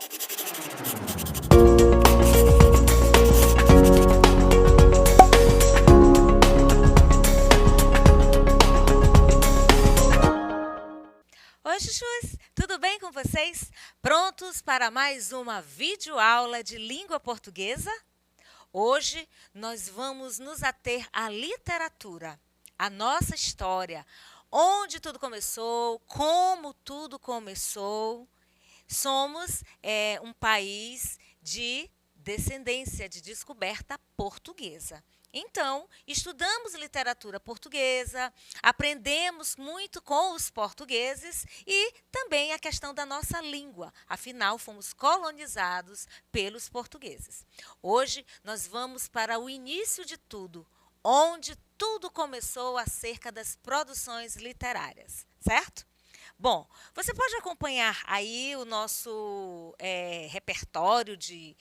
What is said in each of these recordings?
Oi, chuchus! Tudo bem com vocês? Prontos para mais uma videoaula de língua portuguesa? Hoje nós vamos nos ater à literatura, à nossa história, onde tudo começou, como tudo começou. Somos um país de descendência, de descoberta portuguesa. Então, estudamos literatura portuguesa, aprendemos muito com os portugueses e também a questão da nossa língua. Afinal, fomos colonizados pelos portugueses. Hoje, nós vamos para o início de tudo, onde tudo começou acerca das produções literárias, certo? Bom, você pode acompanhar aí o nosso repertório de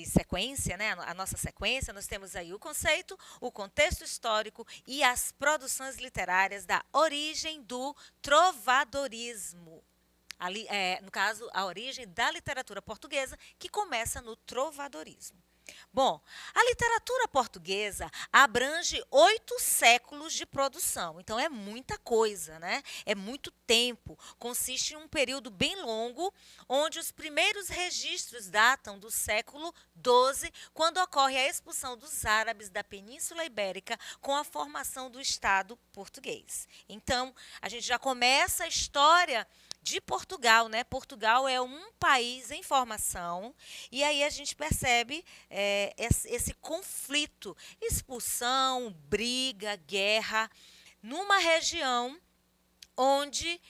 sequência, né? A nossa sequência. Nós temos aí o conceito, o contexto histórico e as produções literárias da origem do trovadorismo. Ali, no caso, a origem da literatura portuguesa, que começa no trovadorismo. Bom, a literatura portuguesa abrange 8 séculos de produção, então é muita coisa, né? É muito tempo. Consiste em um período bem longo, onde os primeiros registros datam do século XII, quando ocorre a expulsão dos árabes da Península Ibérica com a formação do Estado português. Então, a gente já começa a história de Portugal, né? Portugal é um país em formação e aí a gente percebe esse conflito, expulsão, briga, guerra, numa região onde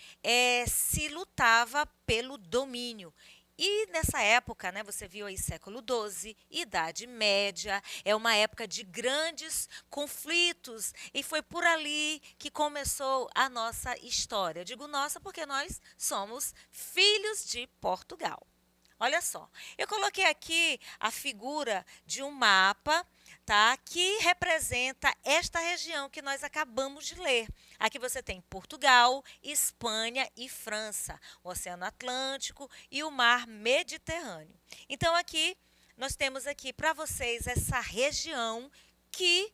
se lutava pelo domínio. E nessa época, né, você viu aí século XII, Idade Média, é uma época de grandes conflitos e foi por ali que começou a nossa história. Eu digo nossa porque nós somos filhos de Portugal. Olha só, eu coloquei aqui a figura de um mapa, tá, que representa esta região que nós acabamos de ler. Aqui você tem Portugal, Espanha e França, o Oceano Atlântico e o Mar Mediterrâneo. Então aqui nós temos aqui para vocês essa região que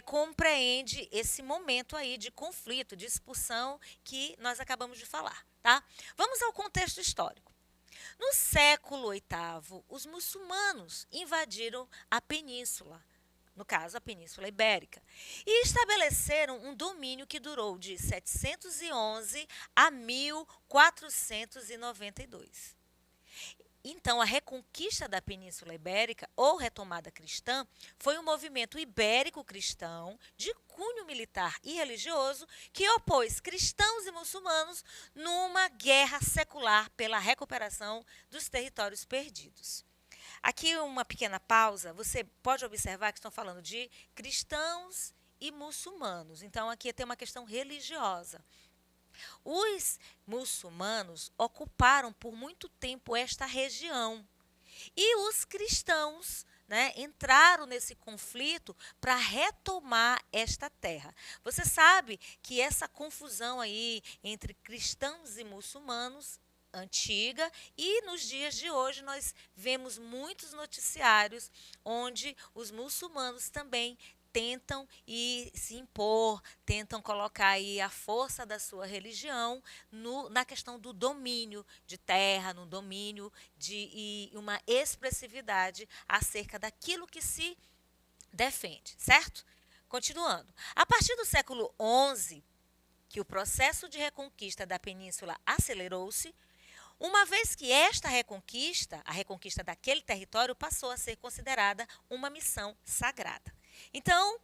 compreende esse momento aí de conflito, de expulsão que nós acabamos de falar, tá? Vamos ao contexto histórico. No século VIII, os muçulmanos invadiram a península, no caso, a Península Ibérica, e estabeleceram um domínio que durou de 711 a 1492. Então, a reconquista da Península Ibérica, ou retomada cristã, foi um movimento ibérico-cristão de cunho militar e religioso que opôs cristãos e muçulmanos numa guerra secular pela recuperação dos territórios perdidos. Aqui uma pequena pausa, você pode observar que estão falando de cristãos e muçulmanos. Então, aqui tem uma questão religiosa. Os muçulmanos ocuparam por muito tempo esta região e os cristãos, né, entraram nesse conflito para retomar esta terra. Você sabe que essa confusão aí entre cristãos e muçulmanos antiga e nos dias de hoje nós vemos muitos noticiários onde os muçulmanos também tentam se impor, tentam colocar aí a força da sua religião na questão do domínio de terra, no domínio e uma expressividade acerca daquilo que se defende, certo? Continuando. A partir do século XI, que o processo de reconquista da península acelerou-se, uma vez que esta reconquista, a reconquista daquele território, passou a ser considerada uma missão sagrada. Então,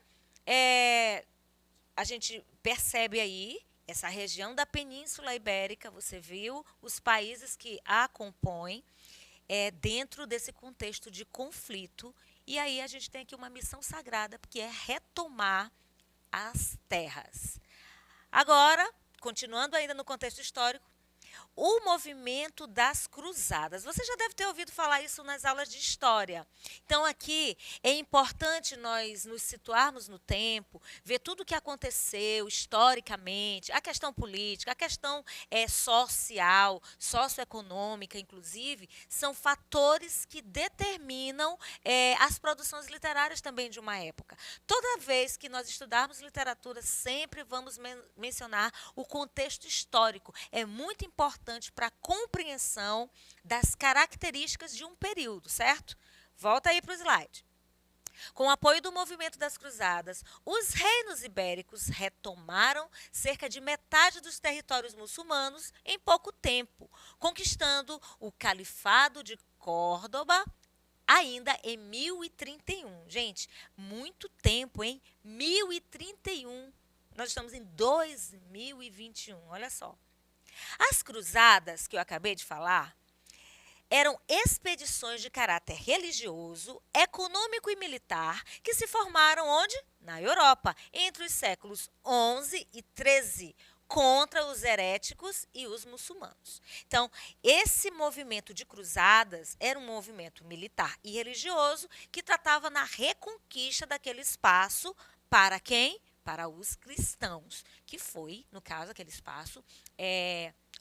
a gente percebe aí essa região da Península Ibérica, você viu os países que a compõem dentro desse contexto de conflito. E aí a gente tem aqui uma missão sagrada, que é retomar as terras. Agora, continuando ainda no contexto histórico, o movimento das cruzadas. Você já deve ter ouvido falar isso nas aulas de história. Então, aqui é importante nós nos situarmos no tempo, ver tudo o que aconteceu historicamente, a questão política, a questão social, socioeconômica, inclusive, são fatores que determinam as produções literárias também de uma época. Toda vez que nós estudarmos literatura, sempre vamos mencionar o contexto histórico. É muito importante para a compreensão das características de um período, certo? Volta aí para o slide. Com o apoio do movimento das cruzadas, os reinos ibéricos retomaram cerca de metade dos territórios muçulmanos em pouco tempo, conquistando o Califado de Córdoba ainda em 1031. Gente, muito tempo, hein? 1031. Nós estamos em 2021, olha só. As cruzadas, que eu acabei de falar, eram expedições de caráter religioso, econômico e militar que se formaram onde? Na Europa, entre os séculos 11 e 13, contra os heréticos e os muçulmanos. Então, esse movimento de cruzadas era um movimento militar e religioso que tratava na reconquista daquele espaço para quem? Para os cristãos, que foi, no caso, aquele espaço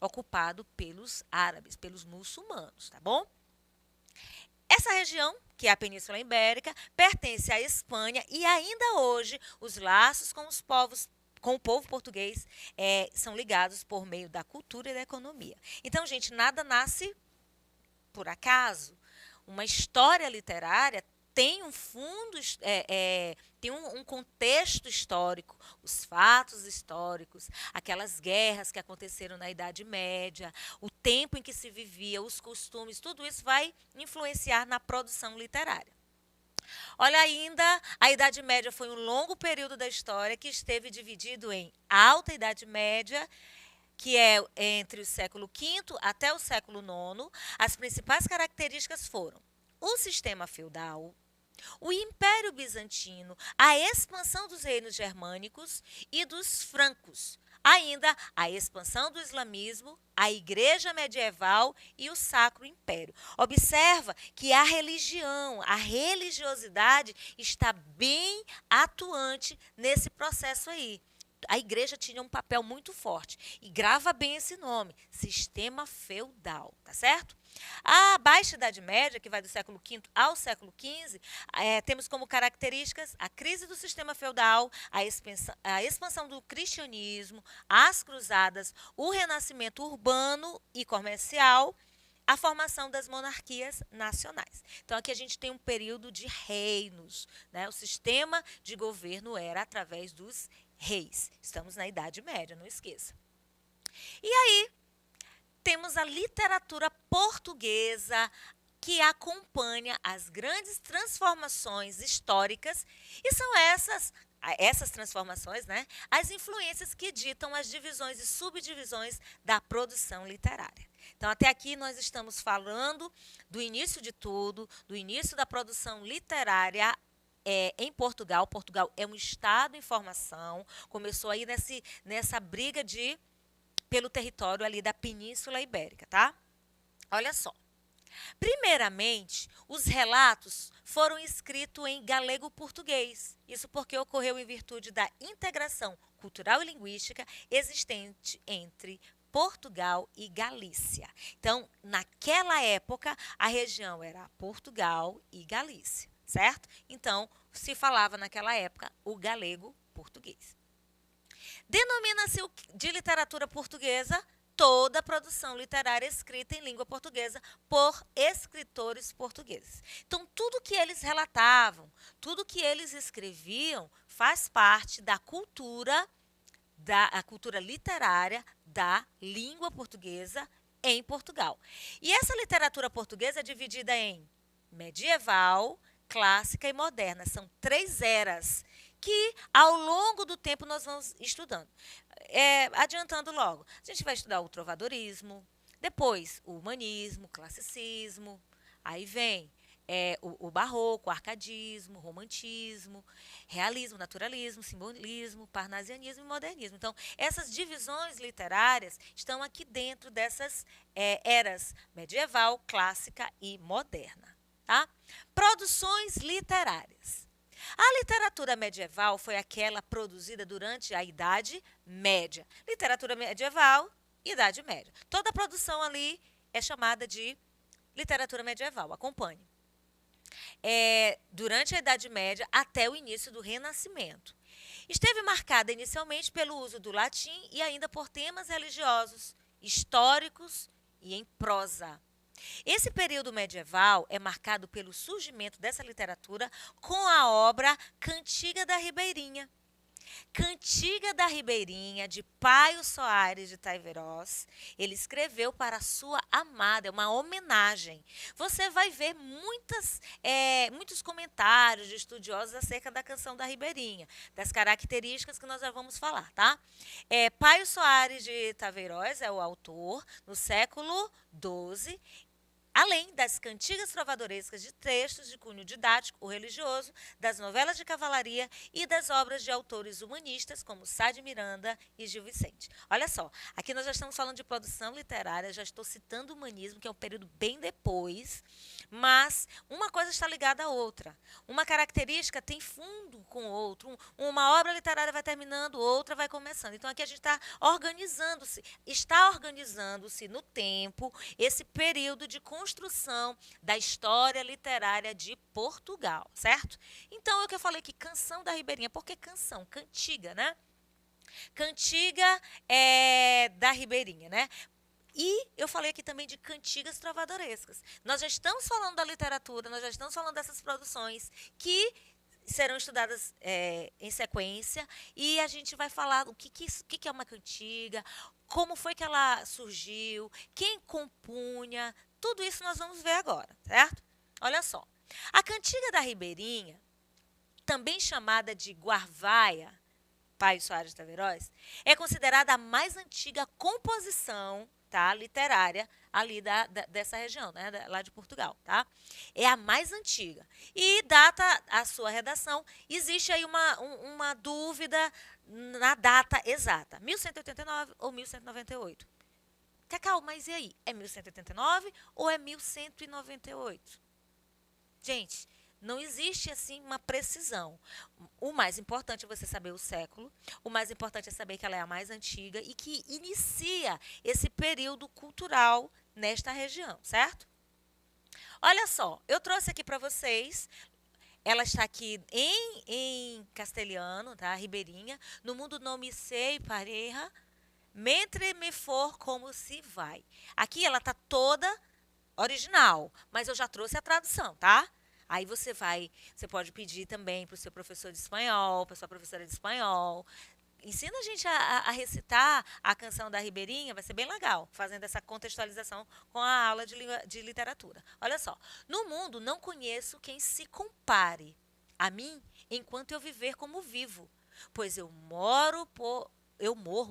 ocupado pelos árabes, pelos muçulmanos, tá bom? Essa região, que é a Península Ibérica, pertence à Espanha e ainda hoje os laços com o povo português são ligados por meio da cultura e da economia. Então, gente, nada nasce por acaso. Uma história literária tem um fundo, tem um contexto histórico, os fatos históricos, aquelas guerras que aconteceram na Idade Média, o tempo em que se vivia, os costumes, tudo isso vai influenciar na produção literária. Olha, ainda, a Idade Média foi um longo período da história que esteve dividido em Alta Idade Média, que é entre o século V até o século IX. As principais características foram o sistema feudal, o Império Bizantino, a expansão dos reinos germânicos e dos francos, ainda a expansão do islamismo, a igreja medieval e o Sacro Império. Observa que a religião, a religiosidade está bem atuante nesse processo aí. A igreja tinha um papel muito forte. E grava bem esse nome, sistema feudal, tá certo? A Baixa Idade Média, que vai do século V ao século XV, temos como características a crise do sistema feudal, a expansão do cristianismo, as cruzadas, o renascimento urbano e comercial, a formação das monarquias nacionais. Então, aqui a gente tem um período de reinos, né? O sistema de governo era através dos reis. Estamos na Idade Média, não esqueça. E aí, temos a literatura portuguesa que acompanha as grandes transformações históricas e são essas transformações, né, as influências que ditam as divisões e subdivisões da produção literária. Então, até aqui nós estamos falando do início de tudo, do início da produção literária em Portugal. Portugal é um estado em formação, começou aí nessa briga pelo território ali da Península Ibérica, tá? Olha só. Primeiramente, os relatos foram escritos em galego-português. Isso porque ocorreu em virtude da integração cultural e linguística existente entre Portugal e Galícia. Então, naquela época, a região era Portugal e Galícia, certo? Então, se falava naquela época o galego-português. Denomina-se de literatura portuguesa toda a produção literária escrita em língua portuguesa por escritores portugueses. Então, tudo que eles relatavam, tudo que eles escreviam, faz parte da cultura literária da língua portuguesa em Portugal. E essa literatura portuguesa é dividida em medieval, clássica e moderna. São 3 eras que, ao longo do tempo, nós vamos estudando. Adiantando logo, a gente vai estudar o trovadorismo, depois o humanismo, o classicismo, aí vem o barroco, o arcadismo, o romantismo, realismo, naturalismo, simbolismo, parnasianismo e modernismo. Então, essas divisões literárias estão aqui dentro dessas eras medieval, clássica e moderna. Tá? Produções literárias. A literatura medieval foi aquela produzida durante a Idade Média. Literatura medieval, Idade Média. Toda a produção ali é chamada de literatura medieval. Acompanhe. Durante a Idade Média até o início do Renascimento. Esteve marcada inicialmente pelo uso do latim e ainda por temas religiosos, históricos e em prosa. Esse período medieval é marcado pelo surgimento dessa literatura com a obra Cantiga da Ribeirinha. Cantiga da Ribeirinha, de Paio Soares de Taiveroz, ele escreveu para sua amada, é uma homenagem. Você vai ver muitos comentários de estudiosos acerca da canção da Ribeirinha, das características que nós já vamos falar, tá? Paio Soares de Taiveroz é o autor, no século XII, além das cantigas trovadorescas de textos de cunho didático ou religioso, das novelas de cavalaria e das obras de autores humanistas como Sá de Miranda e Gil Vicente. Olha só, aqui nós já estamos falando de produção literária, já estou citando o humanismo, que é um período bem depois, mas uma coisa está ligada à outra. Uma característica tem fundo com outro, uma obra literária vai terminando, outra vai começando. Então aqui a gente está organizando-se no tempo esse período de construção da história literária de Portugal, certo? Então, é o que eu falei aqui, canção da Ribeirinha. Por que canção? Cantiga, né? Cantiga da Ribeirinha, né? E eu falei aqui também de cantigas trovadorescas. Nós já estamos falando da literatura, nós já estamos falando dessas produções que serão estudadas em sequência e a gente vai falar o que é uma cantiga, como foi que ela surgiu, quem compunha, tudo isso nós vamos ver agora, certo? Olha só. A Cantiga da Ribeirinha, também chamada de Guarvaia, Paio Soares de Taiveroz, é considerada a mais antiga composição, tá, literária ali dessa região, né, lá de Portugal, tá? É a mais antiga. E data a sua redação, existe aí uma dúvida na data exata, 1189 ou 1198. Cacau, mas e aí? É 1189 ou é 1198? Gente, não existe assim uma precisão. O mais importante é você saber o século, o mais importante é saber que ela é a mais antiga e que inicia esse período cultural nesta região, certo? Olha só, eu trouxe aqui para vocês, ela está aqui em castelhano, tá? Ribeirinha, no mundo não me sei pareja, mentre me for como se vai. Aqui ela está toda original, mas eu já trouxe a tradução, tá? Aí você pode pedir também para o seu professor de espanhol, para sua professora de espanhol. Ensina a gente a recitar a canção da Ribeirinha, vai ser bem legal, fazendo essa contextualização com a aula de literatura. Olha só, no mundo não conheço quem se compare a mim enquanto eu viver como vivo, pois eu morro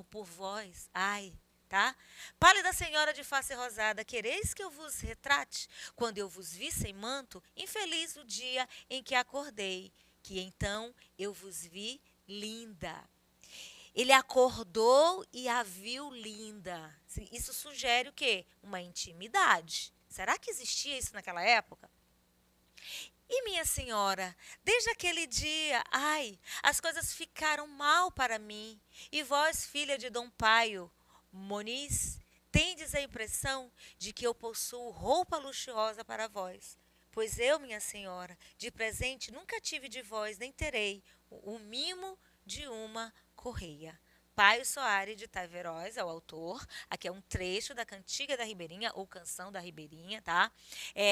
por vós. Ai, tá? Pálida senhora de face rosada, quereis que eu vos retrate? Quando eu vos vi sem manto, infeliz o dia em que acordei, que então eu vos vi linda. Ele acordou e a viu linda. Isso sugere o quê? Uma intimidade. Será que existia isso naquela época? E minha senhora, desde aquele dia, ai, as coisas ficaram mal para mim. E vós, filha de Dom Paio Moniz, tendes a impressão de que eu possuo roupa luxuosa para vós. Pois eu, minha senhora, de presente nunca tive de vós, nem terei o mimo de uma correia. Paio Soares de Taiveroz é o autor. Aqui é um trecho da Cantiga da Ribeirinha ou Canção da Ribeirinha, tá?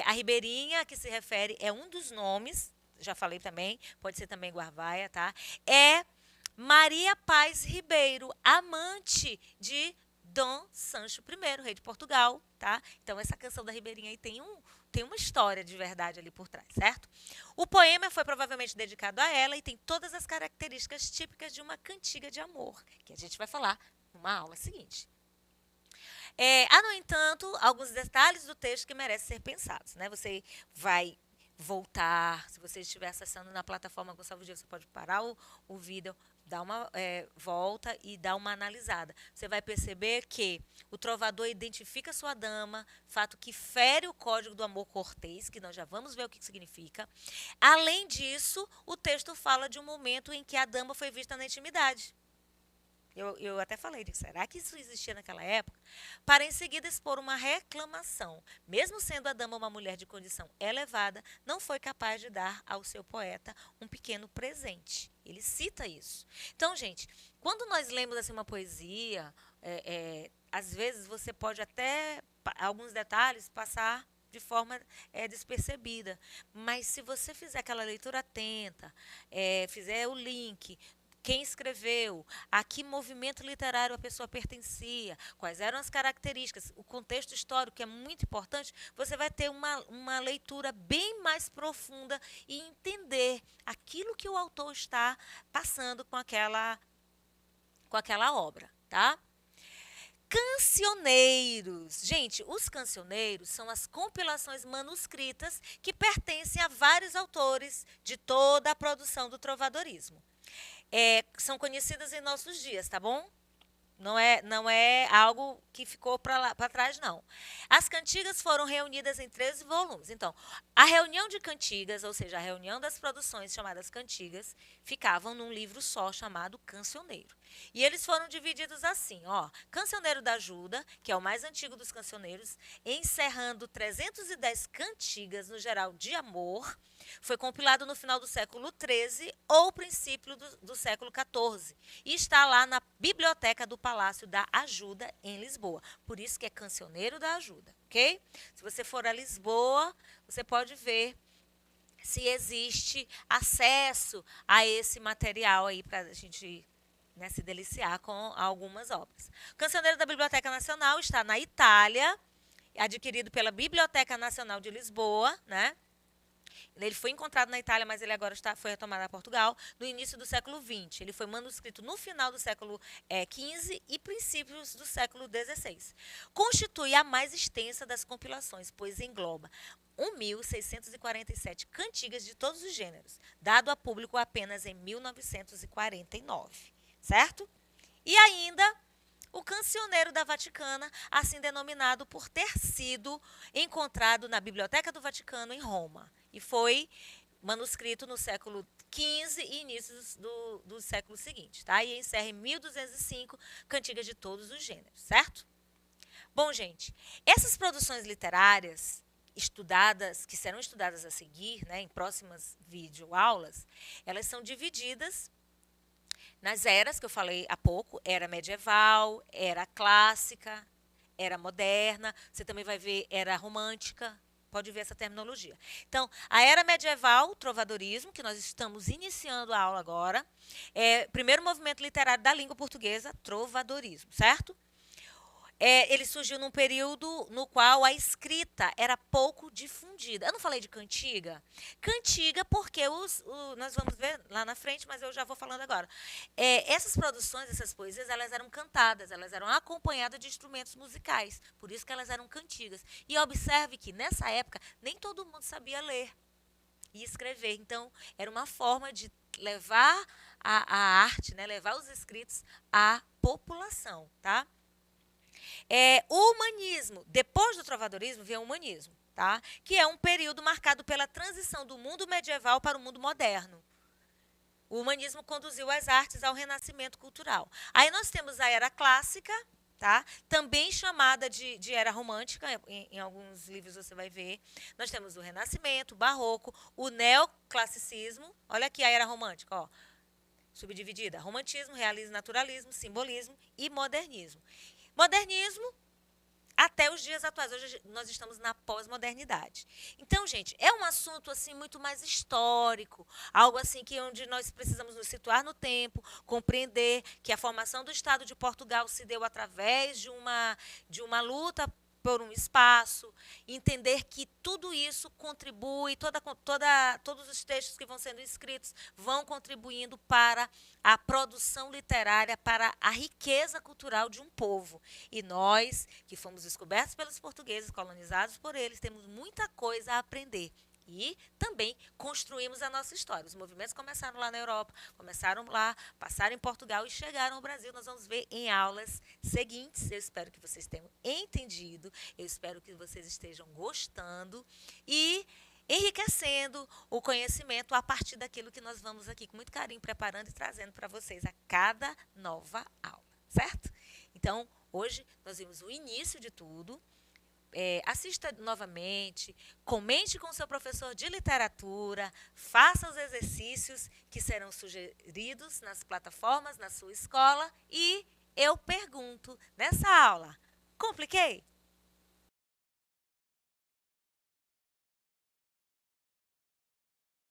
A Ribeirinha, que se refere, é um dos nomes, já falei também, pode ser também Guarvaia, tá? É Maria Paz Ribeiro, amante de Dom Sancho I, rei de Portugal, tá? Então essa canção da Ribeirinha aí tem uma história de verdade ali por trás, certo? O poema foi provavelmente dedicado a ela e tem todas as características típicas de uma cantiga de amor, que a gente vai falar numa aula seguinte. Há, no entanto, alguns detalhes do texto que merecem ser pensados, né? Você vai voltar. Se você estiver acessando na plataforma Gustavo Dias, você pode parar o vídeo, dar uma volta e dar uma analisada. Você vai perceber que o trovador identifica sua dama, fato que fere o código do amor cortês, que nós já vamos ver o que significa. Além disso, o texto fala de um momento em que a dama foi vista na intimidade. Eu até falei, será que isso existia naquela época? Para em seguida expor uma reclamação. Mesmo sendo a dama uma mulher de condição elevada, não foi capaz de dar ao seu poeta um pequeno presente. Ele cita isso. Então, gente, quando nós lemos assim, uma poesia, às vezes você pode até, alguns detalhes, passar de forma despercebida. Mas se você fizer aquela leitura atenta, fizer o link, quem escreveu, a que movimento literário a pessoa pertencia, quais eram as características, o contexto histórico, que é muito importante, você vai ter uma leitura bem mais profunda e entender aquilo que o autor está passando com aquela obra, tá? Cancioneiros. Gente, os cancioneiros são as compilações manuscritas que pertencem a vários autores de toda a produção do trovadorismo. São conhecidas em nossos dias, tá bom? Não é algo que ficou para trás, não. As cantigas foram reunidas em 13 volumes. Então, a reunião de cantigas, ou seja, a reunião das produções chamadas cantigas, ficavam num livro só chamado Cancioneiro. E eles foram divididos assim, ó. Cancioneiro da Ajuda, que é o mais antigo dos cancioneiros, encerrando 310 cantigas, no geral, de amor. Foi compilado no final do século XIII ou princípio do século XIV. E está lá na biblioteca do Palácio da Ajuda, em Lisboa. Por isso que é Cancioneiro da Ajuda, ok? Se você for a Lisboa, você pode ver se existe acesso a esse material aí para a gente se deliciar com algumas obras. O Cancioneiro da Biblioteca Nacional está na Itália, adquirido pela Biblioteca Nacional de Lisboa, né? Ele foi encontrado na Itália, mas ele agora foi retomado a Portugal no início do século XX. Ele foi manuscrito no final do século XV e princípios do século XVI. Constitui a mais extensa das compilações, pois engloba 1.647 cantigas de todos os gêneros, dado a público apenas em 1949, certo? E ainda o Cancioneiro da Vaticana, assim denominado por ter sido encontrado na Biblioteca do Vaticano, em Roma. E foi manuscrito no século XV e inícios do século seguinte. Tá? E encerra em 1205, cantigas de todos os gêneros, certo? Bom, gente, essas produções literárias estudadas, que serão estudadas a seguir, né, em próximas videoaulas, elas são divididas nas eras que eu falei há pouco, era medieval, era clássica, era moderna, você também vai ver era romântica, pode ver essa terminologia. Então, a era medieval, trovadorismo, que nós estamos iniciando a aula agora, primeiro movimento literário da língua portuguesa, trovadorismo, certo? Ele surgiu num período no qual a escrita era pouco difundida. Eu não falei de cantiga? Cantiga porque nós vamos ver lá na frente, mas eu já vou falando agora. Essas produções, essas poesias, elas eram cantadas, elas eram acompanhadas de instrumentos musicais. Por isso que elas eram cantigas. E observe que, nessa época, nem todo mundo sabia ler e escrever. Então, era uma forma de levar a arte, né, levar os escritos à população, tá? O humanismo, depois do trovadorismo, vem o humanismo, tá? Que é um período marcado pela transição do mundo medieval para o mundo moderno. O humanismo conduziu as artes ao renascimento cultural. Aí nós temos a era clássica, tá? Também chamada de era romântica, em alguns livros você vai ver. Nós temos o renascimento, o barroco, o neoclassicismo. Olha aqui a era romântica, ó. Subdividida: romantismo, realismo, naturalismo, simbolismo e modernismo. Modernismo até os dias atuais. Hoje nós estamos na pós-modernidade. Então, gente, é um assunto assim muito mais histórico, algo assim que onde nós precisamos nos situar no tempo, compreender que a formação do Estado de Portugal se deu através de uma luta por um espaço, entender que tudo isso contribui, todos os textos que vão sendo escritos vão contribuindo para a produção literária, para a riqueza cultural de um povo. E nós, que fomos descobertos pelos portugueses, colonizados por eles, temos muita coisa a aprender E também construímos a nossa história. Os movimentos começaram lá na Europa, começaram lá, passaram em Portugal e chegaram ao Brasil. Nós vamos ver em aulas seguintes. Eu espero que vocês tenham entendido, eu espero que vocês estejam gostando e enriquecendo o conhecimento a partir daquilo que nós vamos aqui com muito carinho preparando e trazendo para vocês a cada nova aula, certo? Então, hoje nós vimos o início de tudo. Assista novamente, comente com o seu professor de literatura, faça os exercícios que serão sugeridos nas plataformas, na sua escola e eu pergunto nessa aula, compliquei?